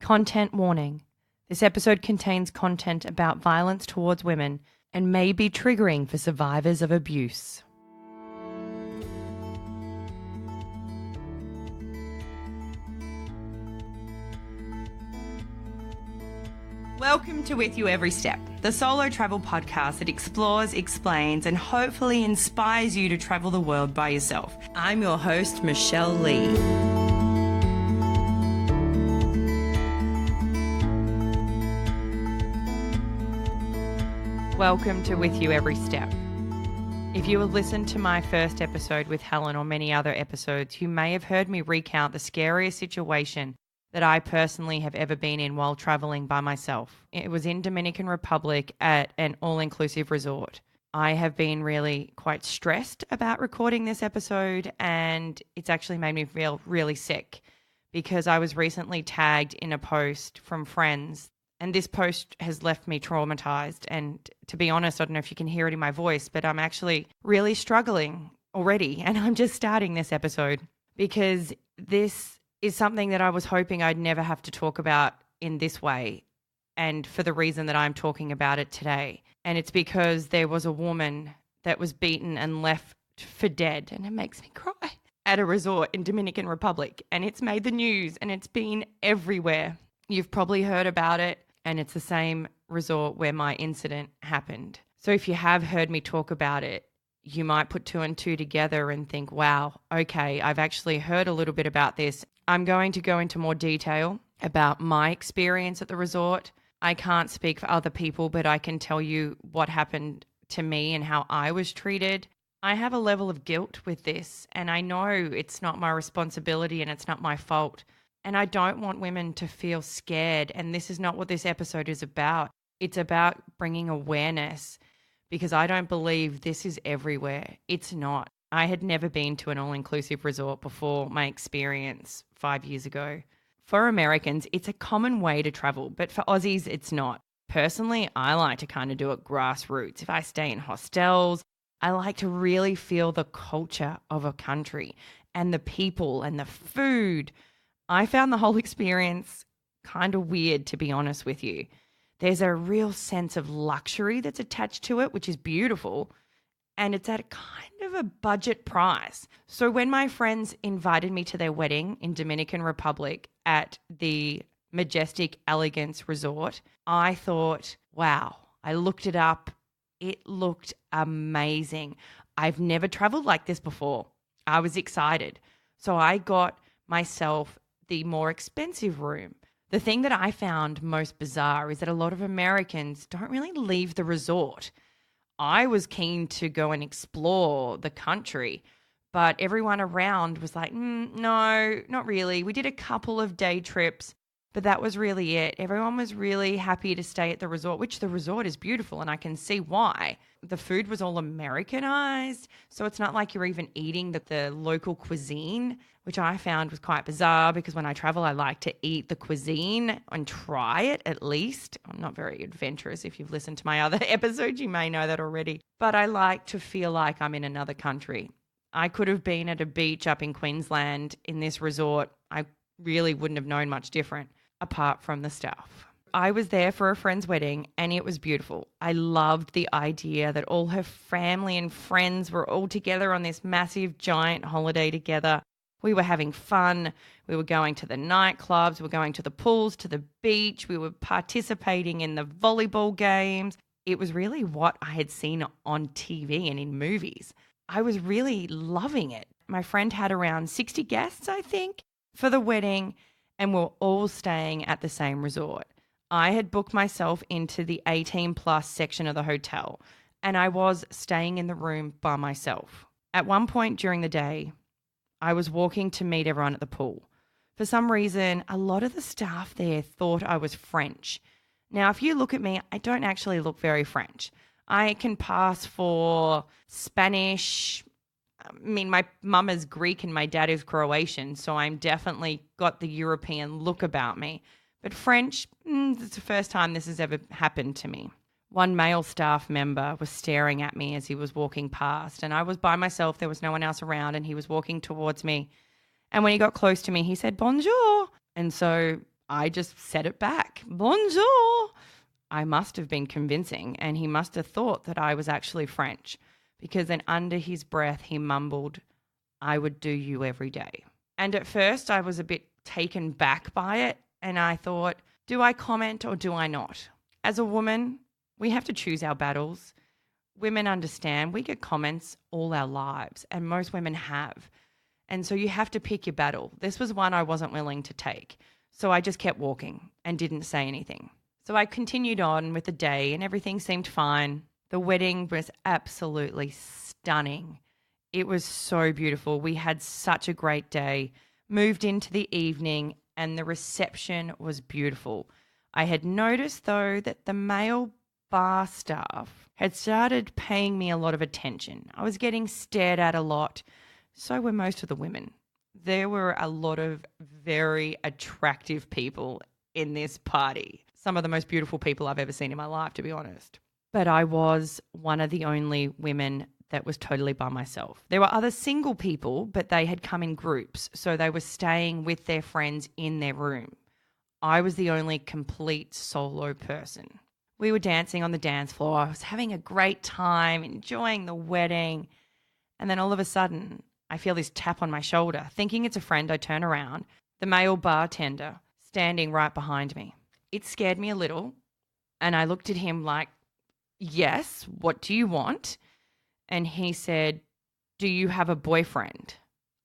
Content warning. This episode contains content about violence towards women and may be triggering for survivors of abuse. Welcome to With You Every Step, the solo travel podcast that explores, explains, and hopefully inspires you to travel the world by yourself. I'm your host, Michelle Lee. Welcome to With You Every Step. If you have listened to my first episode with Helen or many other episodes, you may have heard me recount the scariest situation that I personally have ever been in while traveling by myself. It was in Dominican Republic at an all-inclusive resort. I have been really quite stressed about recording this episode, and it's actually made me feel really sick because I was recently tagged in a post from friends, and this post has left me traumatized. And to be honest, I don't know if you can hear it in my voice, but I'm actually really struggling already, and I'm just starting this episode because this is something that I was hoping I'd never have to talk about in this way, and for the reason that I'm talking about it today. And it's because there was a woman that was beaten and left for dead, and it makes me cry, at a resort in Dominican Republic. And it's made the news and it's been everywhere. You've probably heard about it, and it's the same resort where my incident happened. So if you have heard me talk about it, you might put two and two together and think, wow, okay, I've actually heard a little bit about this. I'm going to go into more detail about my experience at the resort. I can't speak for other people, but I can tell you what happened to me and how I was treated. I have a level of guilt with this, and I know it's not my responsibility and it's not my fault. And I don't want women to feel scared, and this is not what this episode is about. It's about bringing awareness, because I don't believe this is everywhere. It's not. I had never been to an all-inclusive resort before my experience 5 years ago. For Americans, it's a common way to travel, but for Aussies, it's not. Personally, I like to kind of do it grassroots. If I stay in hostels, I like to really feel the culture of a country and the people and the food. I found the whole experience kind of weird, to be honest with you. There's a real sense of luxury that's attached to it, which is beautiful, and it's at a kind of a budget price. So when my friends invited me to their wedding in Dominican Republic at the Majestic Elegance Resort, I thought, wow, I looked it up. It looked amazing. I've never traveled like this before. I was excited. So I got myself the more expensive room. The thing that I found most bizarre is that a lot of Americans don't really leave the resort. I was keen to go and explore the country, but everyone around was like, no, not really. We did a couple of day trips, but that was really it. Everyone was really happy to stay at the resort, which the resort is beautiful, and I can see why. The food was all Americanized, so it's not like you're even eating the local cuisine, which I found was quite bizarre because when I travel, I like to eat the cuisine and try it at least. I'm not very adventurous. If you've listened to my other episodes, you may know that already. But I like to feel like I'm in another country. I could have been at a beach up in Queensland in this resort. I really wouldn't have known much different apart from the stuff. I was there for a friend's wedding and it was beautiful. I loved the idea that all her family and friends were all together on this massive, giant holiday together. We were having fun. We were going to the nightclubs. We were going to the pools, to the beach. We were participating in the volleyball games. It was really what I had seen on TV and in movies. I was really loving it. My friend had around 60 guests, I think, for the wedding, and we're all staying at the same resort. I had booked myself into the 18 plus section of the hotel, and I was staying in the room by myself. At one point during the day, I was walking to meet everyone at the pool. For some reason, a lot of the staff there thought I was French. Now, if you look at me, I don't actually look very French. I can pass for Spanish. I mean, my mum is Greek and my dad is Croatian, so I'm definitely got the European look about me. But French, it's the first time this has ever happened to me. One male staff member was staring at me as he was walking past, and I was by myself. There was no one else around, and he was walking towards me. And when he got close to me, he said, bonjour. And so I just said it back. Bonjour. I must have been convincing, and he must have thought that I was actually French, because then under his breath he mumbled, I would do you every day. And at first I was a bit taken back by it, and I thought, do I comment or do I not? As a woman, we have to choose our battles. Women understand we get comments all our lives, and most women have. And so you have to pick your battle. This was one I wasn't willing to take. So I just kept walking and didn't say anything. So I continued on with the day and everything seemed fine. The wedding was absolutely stunning. It was so beautiful. We had such a great day, moved into the evening, and the reception was beautiful. I had noticed, though, that the male bar staff had started paying me a lot of attention. I was getting stared at a lot. So were most of the women. There were a lot of very attractive people in this party. Some of the most beautiful people I've ever seen in my life, to be honest. But I was one of the only women that was totally by myself. There were other single people, but they had come in groups, so they were staying with their friends in their room. I was the only complete solo person. We were dancing on the dance floor. I was having a great time, enjoying the wedding. And then all of a sudden, I feel this tap on my shoulder. Thinking it's a friend, I turn around. The male bartender standing right behind me. It scared me a little, and I looked at him like, yes, what do you want? And he said, do you have a boyfriend?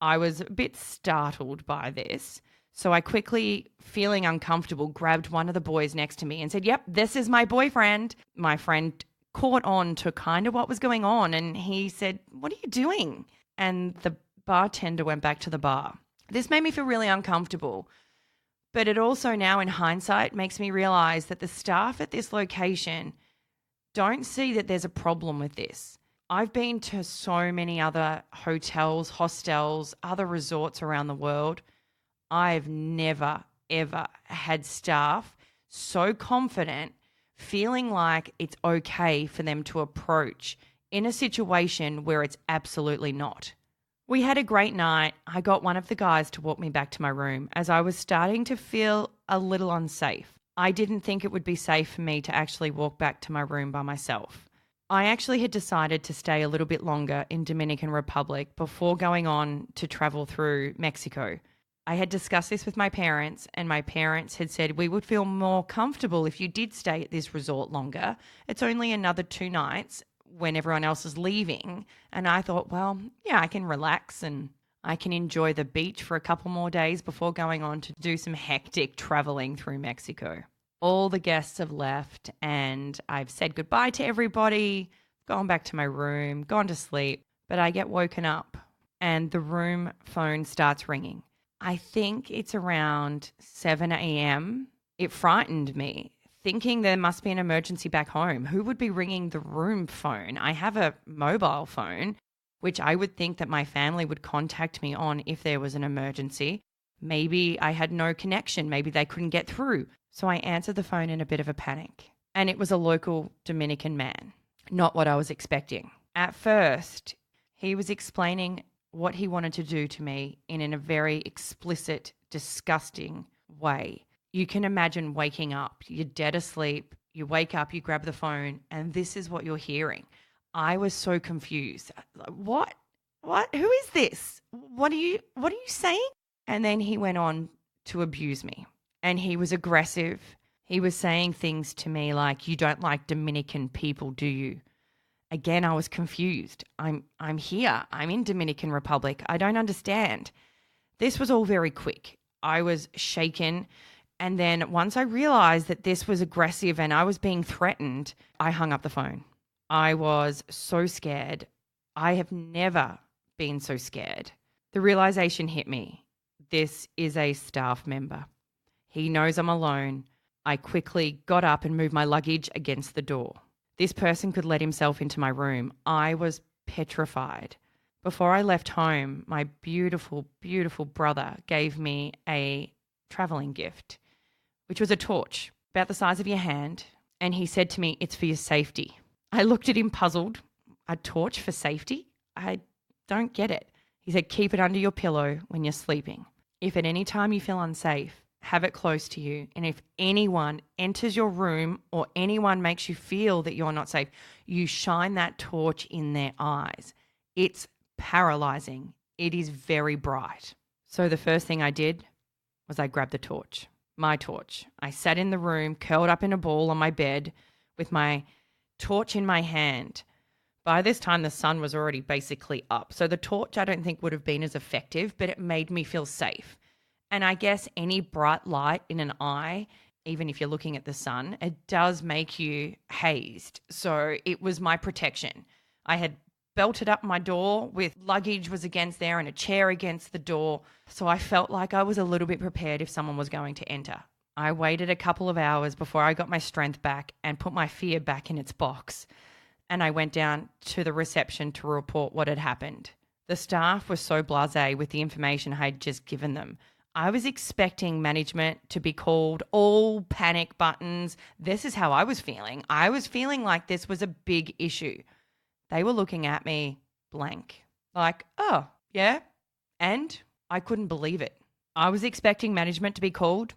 I was a bit startled by this, so I quickly, feeling uncomfortable, grabbed one of the boys next to me and said, yep, this is my boyfriend. My friend caught on to kind of what was going on, and he said, what are you doing? And the bartender went back to the bar. This made me feel really uncomfortable. But it also now, in hindsight, makes me realize that the staff at this location don't see that there's a problem with this. I've been to so many other hotels, hostels, other resorts around the world. I've never, ever had staff so confident, feeling like it's okay for them to approach in a situation where it's absolutely not. We had a great night. I got one of the guys to walk me back to my room as I was starting to feel a little unsafe. I didn't think it would be safe for me to actually walk back to my room by myself. I actually had decided to stay a little bit longer in Dominican Republic before going on to travel through Mexico. I had discussed this with my parents, and my parents had said we would feel more comfortable if you did stay at this resort longer. It's only another 2 nights when everyone else is leaving. And I thought, well, yeah, I can relax and I can enjoy the beach for a couple more days before going on to do some hectic traveling through Mexico. All the guests have left and I've said goodbye to everybody, gone back to my room, gone to sleep, but I get woken up and the room phone starts ringing. I think it's around 7 a.m. It frightened me, thinking there must be an emergency back home. Who would be ringing the room phone? I have a mobile phone, which I would think that my family would contact me on if there was an emergency. Maybe I had no connection. Maybe they couldn't get through. So I answered the phone in a bit of a panic. And it was a local Dominican man, not what I was expecting. At first, he was explaining what he wanted to do to me in a very explicit, disgusting way. You can imagine waking up, you're dead asleep, you wake up, you grab the phone, and this is what you're hearing. I was so confused. What? Who is this? What are you saying? And then he went on to abuse me. And he was aggressive. He was saying things to me like, you don't like Dominican people, do you? Again, I was confused. I'm here. I'm in Dominican Republic. I don't understand. This was all very quick. I was shaken. And then once I realized that this was aggressive and I was being threatened, I hung up the phone. I was so scared. I have never been so scared. The realization hit me. This is a staff member. He knows I'm alone. I quickly got up and moved my luggage against the door. This person could let himself into my room. I was petrified. Before I left home, my beautiful, beautiful brother gave me a traveling gift, which was a torch about the size of your hand. And he said to me, it's for your safety. I looked at him puzzled. A torch for safety? I don't get it. He said, keep it under your pillow when you're sleeping. If at any time you feel unsafe have it close to you. And if anyone enters your room or anyone makes you feel that you're not safe, you shine that torch in their eyes. It's paralyzing. It is very bright. So the first thing I did was I grabbed the torch, my torch. I sat in the room, curled up in a ball on my bed with my torch in my hand. By this time, the sun was already basically up. So the torch I don't think would have been as effective, but it made me feel safe. And I guess any bright light in an eye, even if you're looking at the sun, it does make you hazed. So it was my protection. I had belted up my door with luggage was against there and a chair against the door. So I felt like I was a little bit prepared if someone was going to enter. I waited a couple of hours before I got my strength back and put my fear back in its box. And I went down to the reception to report what had happened. The staff was so blasé with the information I had just given them. I was expecting management to be called, all panic buttons. This is how I was feeling. I was feeling like this was a big issue. They were looking at me blank, like, oh, yeah, and I couldn't believe it. I was expecting management to be called.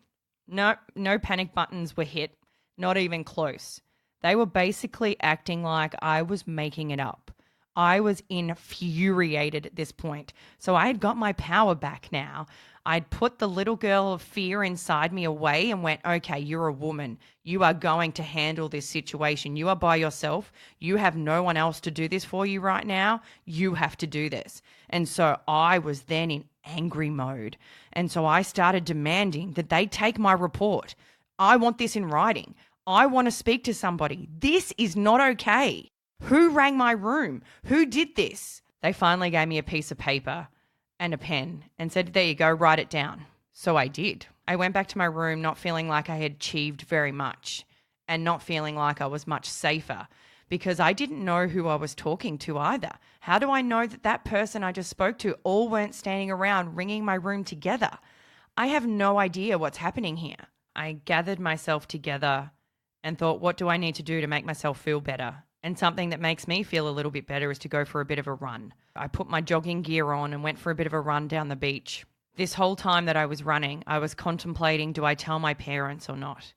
No panic buttons were hit, not even close. They were basically acting like I was making it up. I was infuriated at this point. So I had got my power back now. I'd put the little girl of fear inside me away and went, okay, you're a woman. You are going to handle this situation. You are by yourself. You have no one else to do this for you right now. You have to do this. And so I was then in angry mode. And so I started demanding that they take my report. I want this in writing. I want to speak to somebody. This is not okay. Who rang my room? Who did this? They finally gave me a piece of paper and a pen and said, there you go, write it down. So I did. I went back to my room not feeling like I had achieved very much and not feeling like I was much safer because I didn't know who I was talking to either. How do I know that that person I just spoke to all weren't standing around ringing my room together? I have no idea what's happening here. I gathered myself together and thought, what do I need to do to make myself feel better? And something that makes me feel a little bit better is to go for a bit of a run. I put my jogging gear on and went for a bit of a run down the beach. This whole time that I was running, I was contemplating, do I tell my parents or not?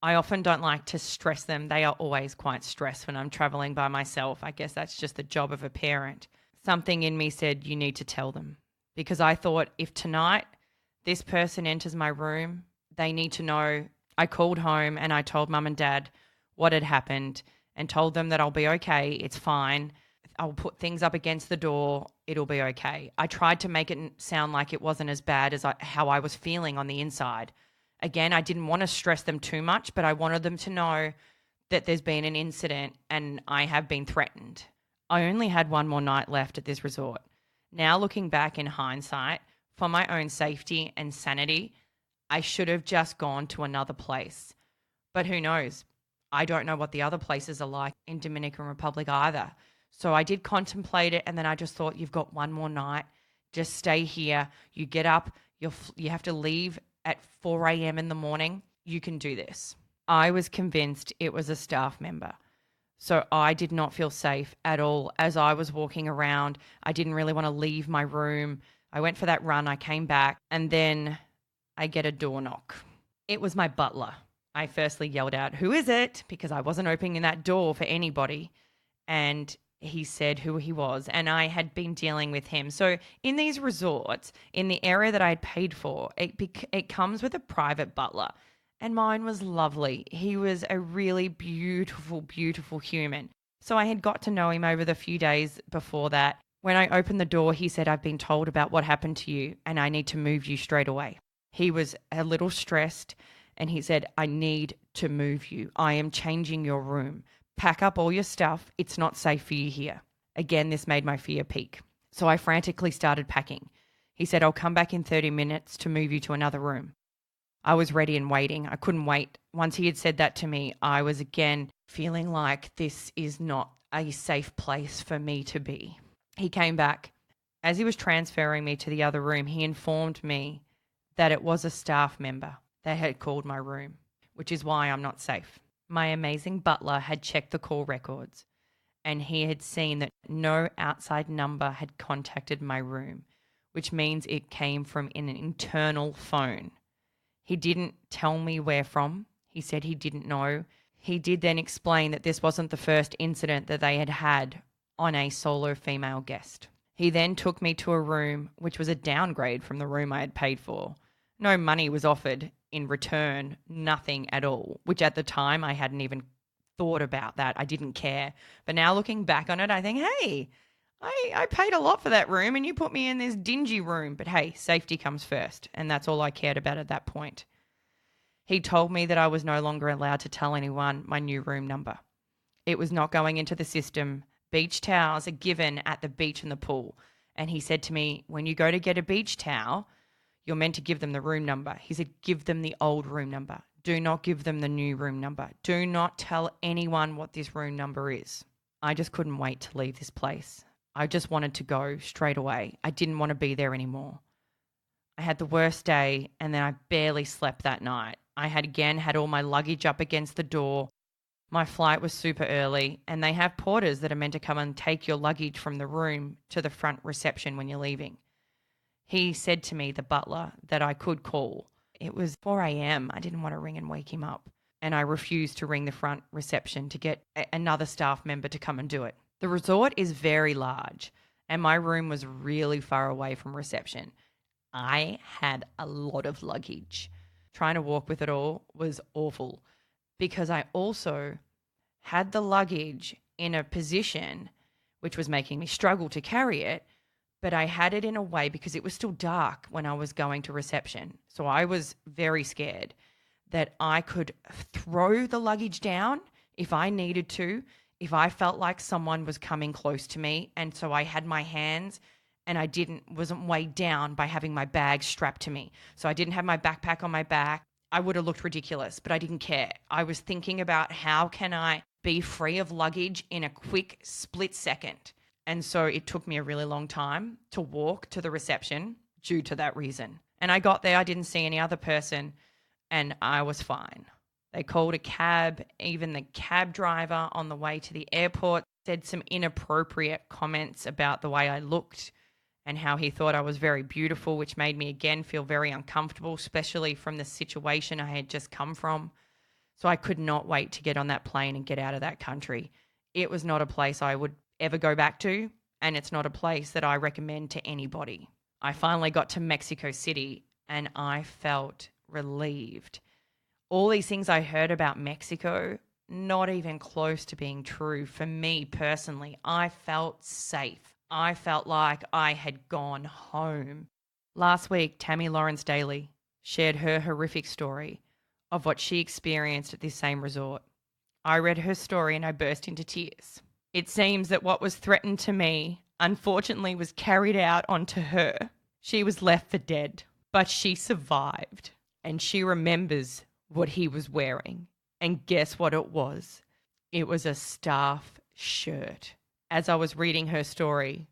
I often don't like to stress them. They are always quite stressed when I'm traveling by myself. I guess that's just the job of a parent. Something in me said, you need to tell them. Because I thought, if tonight this person enters my room, they need to know. I called home and I told mum and dad what had happened and told them that I'll be okay. It's fine. I'll put things up against the door. It'll be okay. I tried to make it sound like it wasn't as bad as how I was feeling on the inside. Again, I didn't want to stress them too much, but I wanted them to know that there's been an incident and I have been threatened. I only had one more night left at this resort. Now looking back in hindsight, for my own safety and sanity, I should have just gone to another place. But who knows? I don't know what the other places are like in Dominican Republic either. So I did contemplate it, and then I just thought, you've got one more night. Just stay here. You get up. You have to leave at 4 a.m. in the morning. You can do this. I was convinced it was a staff member. So I did not feel safe at all as I was walking around. I didn't really want to leave my room. I went for that run. I came back, and then I get a door knock. It was my butler. I firstly yelled out, who is it? Because I wasn't opening that door for anybody. And he said who he was, and I had been dealing with him. So in these resorts, in the area that I had paid for, it comes with a private butler. And mine was lovely. He was a really beautiful, beautiful human. So I had got to know him over the few days before that. When I opened the door, he said, I've been told about what happened to you, and I need to move you straight away. He was a little stressed. And he said, I need to move you. I am changing your room. Pack up all your stuff. It's not safe for you here. Again, this made my fear peak. So I frantically started packing. He said, I'll come back in 30 minutes to move you to another room. I was ready and waiting. I couldn't wait. Once he had said that to me, I was again feeling like this is not a safe place for me to be. He came back. As he was transferring me to the other room, he informed me that it was a staff member. They had called my room, which is why I'm not safe. My amazing butler had checked the call records and he had seen that no outside number had contacted my room, which means it came from an internal phone. He didn't tell me where from. He said he didn't know. He did then explain that this wasn't the first incident that they had had on a solo female guest. He then took me to a room which was a downgrade from the room I had paid for. No money was offered in return, nothing at all, which at the time I hadn't even thought about that. I didn't care. But now looking back on it, I think, hey, I paid a lot for that room and you put me in this dingy room. But hey, safety comes first. And that's all I cared about at that point. He told me that I was no longer allowed to tell anyone my new room number. It was not going into the system. Beach towels are given at the beach and the pool. And he said to me, when you go to get a beach towel, you're meant to give them the room number. He said, give them the old room number. Do not give them the new room number. Do not tell anyone what this room number is. I just couldn't wait to leave this place. I just wanted to go straight away. I didn't want to be there anymore. I had the worst day and then I barely slept that night. I had all my luggage up against the door. My flight was super early and they have porters that are meant to come and take your luggage from the room to the front reception when you're leaving. He said to me, the butler, that I could call. It was 4 a.m. I didn't want to ring and wake him up. And I refused to ring the front reception to get another staff member to come and do it. The resort is very large and my room was really far away from reception. I had a lot of luggage. Trying to walk with it all was awful because I also had the luggage in a position which was making me struggle to carry it, but I had it in a way because it was still dark when I was going to reception. So I was very scared that I could throw the luggage down if I needed to, if I felt like someone was coming close to me. And so I had my hands and I wasn't weighed down by having my bag strapped to me. So I didn't have my backpack on my back. I would have looked ridiculous, but I didn't care. I was thinking about how can I be free of luggage in a quick split second. And so it took me a really long time to walk to the reception due to that reason. And I got there, I didn't see any other person, and I was fine. They called a cab. Even the cab driver on the way to the airport said some inappropriate comments about the way I looked and how he thought I was very beautiful, which made me again feel very uncomfortable, especially from the situation I had just come from. So I could not wait to get on that plane and get out of that country. It was not a place I would ever go back to, and it's not a place that I recommend to anybody. I finally got to Mexico City and I felt relieved. All these things I heard about Mexico, not even close to being true. For me personally, I felt safe. I felt like I had gone home. Last week, Tammy Lawrence-Daley shared her horrific story of what she experienced at this same resort. I read her story and I burst into tears. It seems that what was threatened to me, unfortunately, was carried out onto her. She was left for dead, but she survived. And she remembers what he was wearing. And guess what it was? It was a staff shirt. As I was reading her story,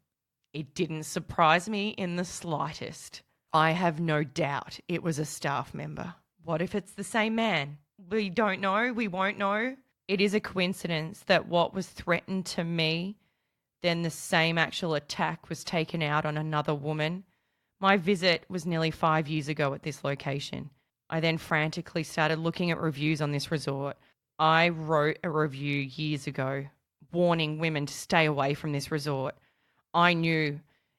it didn't surprise me in the slightest. I have no doubt it was a staff member. What if it's the same man? We don't know. We won't know. It is a coincidence that what was threatened to me, then the same actual attack was taken out on another woman. My visit was nearly 5 years ago at this location. I then frantically started looking at reviews on this resort. I wrote a review years ago warning women to stay away from this resort. I knew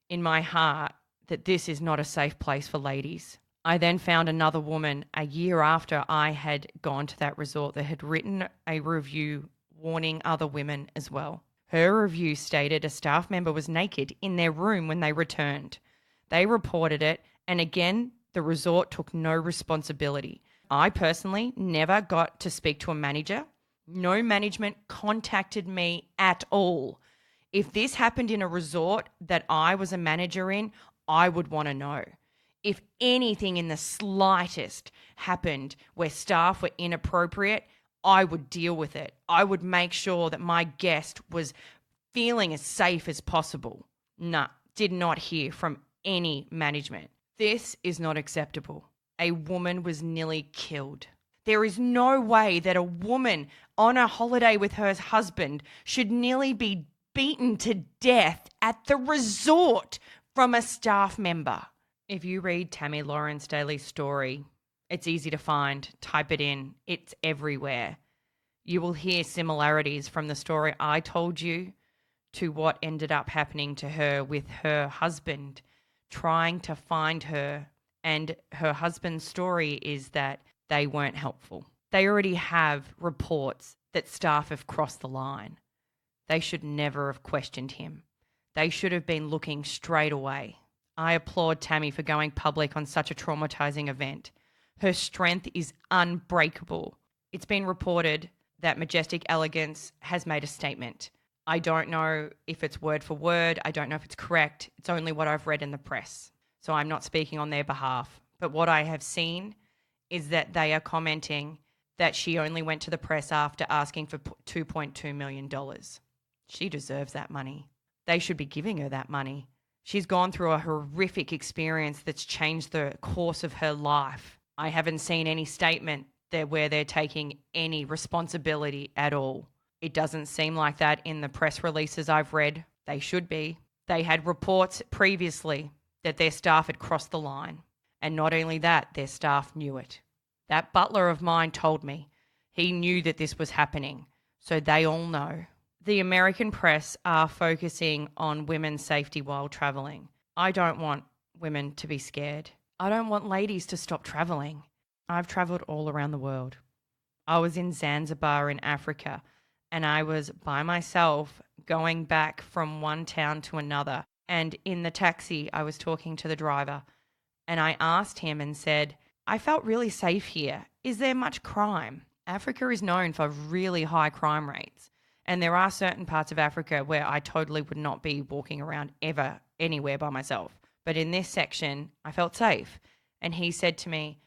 in my heart that this is not a safe place for ladies. I then found another woman a year after I had gone to that resort that had written a review warning other women as well. Her review stated a staff member was naked in their room when they returned. They reported it, and again, the resort took no responsibility. I personally never got to speak to a manager. No management contacted me at all. If this happened in a resort that I was a manager in, I would want to know. If anything in the slightest happened where staff were inappropriate, I would deal with it. I would make sure that my guest was feeling as safe as possible. Nah, did not hear from any management. This is not acceptable. A woman was nearly killed. There is no way that a woman on a holiday with her husband should nearly be beaten to death at the resort from a staff member. If you read Tammy Lawrence-Daley's story, It's easy to find. Type it in. It's everywhere. You will hear similarities from the story I told you to what ended up happening to her with her husband trying to find her. And her husband's story is that they weren't helpful. They already have reports that staff have crossed the line. They should never have questioned him. They should have been looking straight away. I applaud Tammy for going public on such a traumatizing event. Her strength is unbreakable. It's been reported that Majestic Elegance has made a statement. I don't know if it's word for word. I don't know if it's correct. It's only what I've read in the press. So I'm not speaking on their behalf. But what I have seen is that they are commenting that she only went to the press after asking for $2.2 million. She deserves that money. They should be giving her that money. She's gone through a horrific experience that's changed the course of her life. I haven't seen any statement there where they're taking any responsibility at all. It doesn't seem like that in the press releases I've read. They should be. They had reports previously that their staff had crossed the line. And not only that, their staff knew it. That butler of mine told me. He knew that this was happening. So they all know. The American press are focusing on women's safety while traveling. I don't want women to be scared. I don't want ladies to stop traveling. I've traveled all around the world. I was in Zanzibar in Africa, and I was by myself going back from one town to another. And in the taxi, I was talking to the driver, and I asked him and said, I felt really safe here. Is there much crime? Africa is known for really high crime rates. And there are certain parts of Africa where I totally would not be walking around ever, anywhere by myself. But in this section, I felt safe. And he said to me,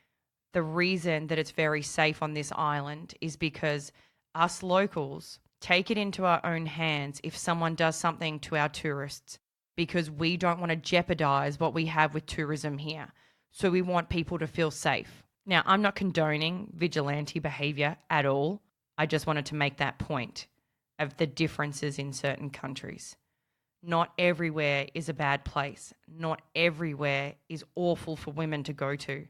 the reason that it's very safe on this island is because us locals take it into our own hands if someone does something to our tourists, because we don't want to jeopardize what we have with tourism here. So we want people to feel safe. Now, I'm not condoning vigilante behavior at all. I just wanted to make that point of the differences in certain countries. Not everywhere is a bad place. Not everywhere is awful for women to go to.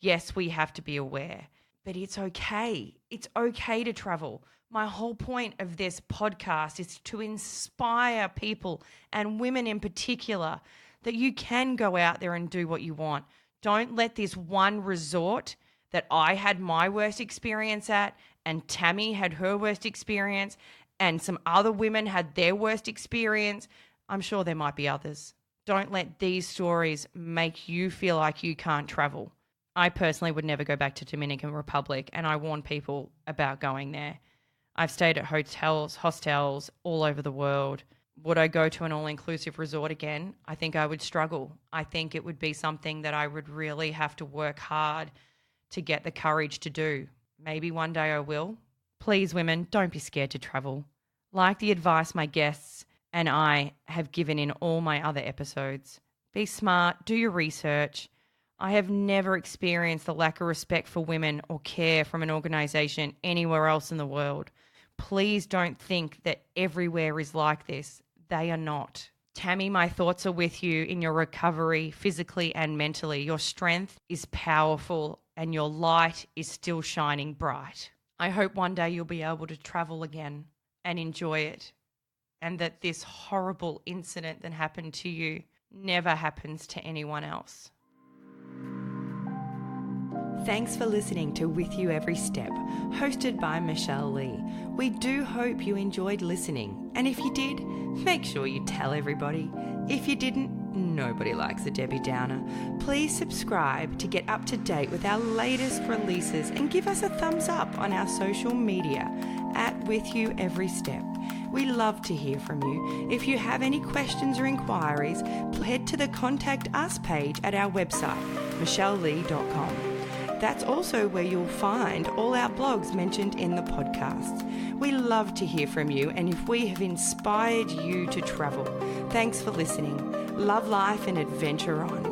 Yes, we have to be aware, but it's okay. It's okay to travel. My whole point of this podcast is to inspire people, and women in particular, that you can go out there and do what you want. Don't let this one resort that I had my worst experience at, and Tammy had her worst experience, and some other women had their worst experience. I'm sure there might be others. Don't let these stories make you feel like you can't travel. I personally would never go back to Dominican Republic, and I warn people about going there. I've stayed at hotels, hostels all over the world. Would I go to an all-inclusive resort again? I think I would struggle. I think it would be something that I would really have to work hard to get the courage to do. Maybe one day I will. Please, women, don't be scared to travel. Like the advice my guests and I have given in all my other episodes. Be smart, do your research. I have never experienced the lack of respect for women or care from an organisation anywhere else in the world. Please don't think that everywhere is like this. They are not. Tammy, my thoughts are with you in your recovery, physically and mentally. Your strength is powerful and your light is still shining bright. I hope one day you'll be able to travel again and enjoy it, and that this horrible incident that happened to you never happens to anyone else. Thanks for listening to With You Every Step, hosted by Michelle Lee. We do hope you enjoyed listening, and if you did, make sure you tell everybody. If you didn't, nobody likes a Debbie Downer. Please subscribe to get up to date with our latest releases, and give us a thumbs up on our social media at With You Every Step. We love to hear from you. If you have any questions or inquiries, head to the Contact Us page at our website, michellelee.com. That's also where you'll find all our blogs mentioned in the podcast. We love to hear from you, and if we have inspired you to travel, thanks for listening. Love life and adventure on.